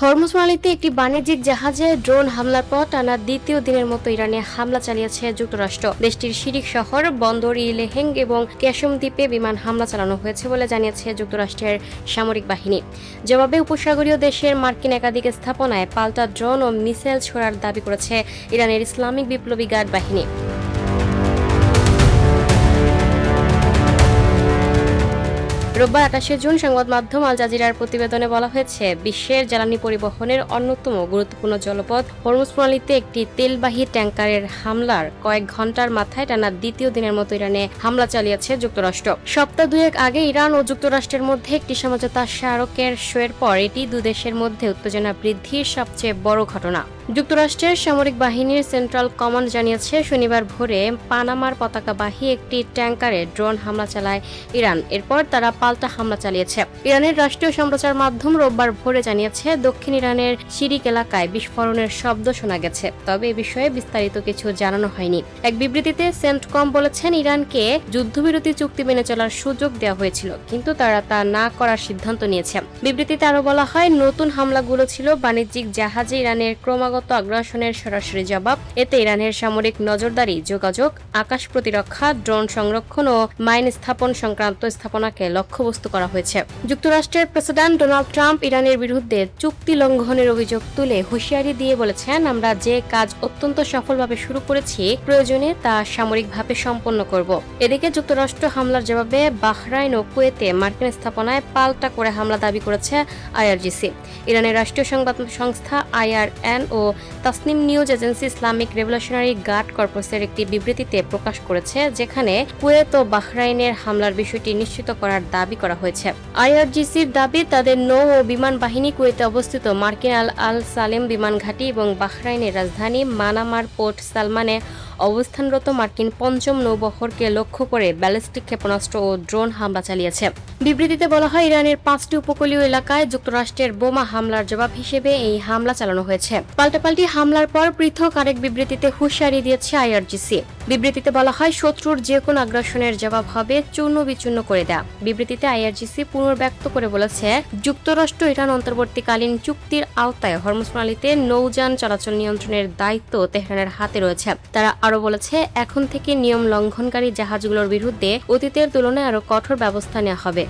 Hormuz প্রণালীতে একটি বাণিজ্যিক জাহাজে ড্রোন হামলার পর টানা দ্বিতীয় দিনের মতো ইরানে হামলা চালিয়েছে যুক্তরাষ্ট্র। দেশটির শিরিক শহর, বন্দর ইলেহেং এবং ক্যাশম দ্বীপে বিমান হামলা চালানো হয়েছে বলে জানিয়েছে যুক্তরাষ্ট্রের সামরিক বাহিনী। জবাবে উপসাগরীয় দেশের মার্কিন একাধিক স্থাপনায় পাল্টা ড্রোন ও মিসাইল ছোড়ার দাবি করেছে ইরানের ইসলামিক বিপ্লবী গার্ড বাহিনী। রোববার 28 জুন সংবাদ মাধ্যম আল জাজিরার প্রতিবেদনে বলা হয়েছে, বিশ্বের জ্বালানি পরিবহনের অন্যতম গুরুত্বপূর্ণ জলপথ হরমুজ প্রণালীতে একটি তেলবাহী ট্যাঙ্কারের হামলার কয়েক ঘন্টার মাথায় টানা দ্বিতীয় দিনের মতো ইরানে হামলা চালিয়েছে যুক্তরাষ্ট্র। সপ্তাহ দুয়েক আগে ইরান ও যুক্তরাষ্ট্রের মধ্যে একটি সমঝোতা স্মারকের সইয়ের পর এটি দুদেশের মধ্যে উত্তেজনা বৃদ্ধির সবচেয়ে বড় ঘটনা। যুক্তরাষ্ট্রের সামরিক বাহিনীর সেন্ট্রাল কমান্ড জানিয়েছে, শনিবার ভোরে পানামার পতাকাবাহী একটি ট্যাঙ্কারে ড্রোন হামলা চালায় ইরান। এরপর তারা পাল্টা হামলা চালিয়েছে। ইরানের রাষ্ট্রীয় সম্প্রচার মাধ্যম রোববার ভোরে জানিয়েছে, দক্ষিণ ইরানের শিরিক এলাকায় বিস্ফোরণের শব্দ শোনা গেছে, তবে এ বিষয়ে বিস্তারিত কিছু জানানো হয়নি। এক বিবৃতিতে সেন্টকম বলেছেন, ইরানকে যুদ্ধবিরতি চুক্তি মেনে চলার সুযোগ দেওয়া হয়েছিল, কিন্তু তারা তা না করার সিদ্ধান্ত নিয়েছে। বিবৃতিতে আরও বলা হয়, নতুন হামলাগুলো ছিল বাণিজ্যিক জাহাজে ইরানের ক্রমাগত আগ্রাসনের সরাসরি জবাব। এতে ইরানের সামরিক নজরদারি, যোগাযোগ, আকাশ প্রতিরক্ষা, ড্রোন সংরক্ষণ ও মাইন স্থাপন সংক্রান্ত স্থাপনাকে লক্ষ্যবস্তু করা হয়েছে। যুক্তরাষ্ট্রের প্রেসিডেন্ট ডোনাল্ড ট্রাম্প ইরানের বিরুদ্ধে চুক্তি লঙ্ঘনের অভিযোগ তুলে হুঁশিয়ারি দিয়ে বলেছেন, আমরা যে কাজ অত্যন্ত সফলভাবে শুরু করেছি, প্রয়োজনে তা সামরিকভাবে সম্পন্ন করব। এদিকে যুক্তরাষ্ট্র হামলার জবাবে বাহরাইন ও কুয়েতে মার্কিন স্থাপনায় পাল্টা করে হামলা দাবি করেছে আইআরজিসি। ইরানের রাষ্ট্রীয় সংবাদ সংস্থা IRN ও Tasnim news agency Islamic revolutionary guard কর্পসের একটি বিবৃতিতে প্রকাশ করেছে, যেখানে কুয়েত ও বাহরাইনের হামলার বিষয়টি নিশ্চিত করার দাবি করা হয়েছে। আইআরজিসির দাবি, তাদের নৌ ও বিমান বাহিনী কুয়েতে অবস্থিত মার্কিন আল সালেম বিমান ঘাঁটি এবং বাহরাইনের রাজধানী মানামার পোর্ট সালমানে অবস্থানরত মার্কিন পঞ্চম নৌবহরকে লক্ষ্য করে ব্যালিস্টিক ক্ষেপণাস্ত্র ও ড্রোন হামলা চালিয়েছে। বিবৃতিতে বলা হয়, ইরানের 5টি উপকূলীয় এলাকায় যুক্তরাষ্ট্রের বোমা হামলার জবাব হিসেবে এই হামলা চালানো হয়েছে। পাল্টাপাল্টি হামলার পর পৃথক আরেক বিবৃতিতে হুঁশিয়ারি দিয়েছে আইআরজিসি। বিবৃতিতে বলা হয়, শত্রুর যে কোনো আগ্রাসনের জবাব হবে চূর্ণ বিচূর্ণ করে দেয়া। বিবৃতিতে আইআরজিসি পুনর্ব্যক্ত করে বলেছে, যুক্তরাষ্ট্র ইরান অন্তর্বর্তীকালীন চুক্তির আওতায় হরমুজ প্রণালীতে নৌযান চলাচল নিয়ন্ত্রণের দায়িত্ব তেহরানের হাতে রয়েছে। তারা আরও বলেছে, এখন থেকে নিয়ম লঙ্ঘনকারী জাহাজগুলোর বিরুদ্ধে অতীতের তুলনায় আরও কঠোর ব্যবস্থা নেওয়া হবে।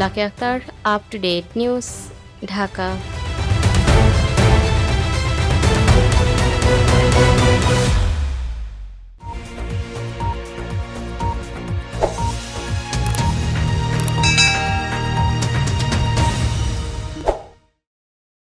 Lucky Akter, up to date news, Dhaka.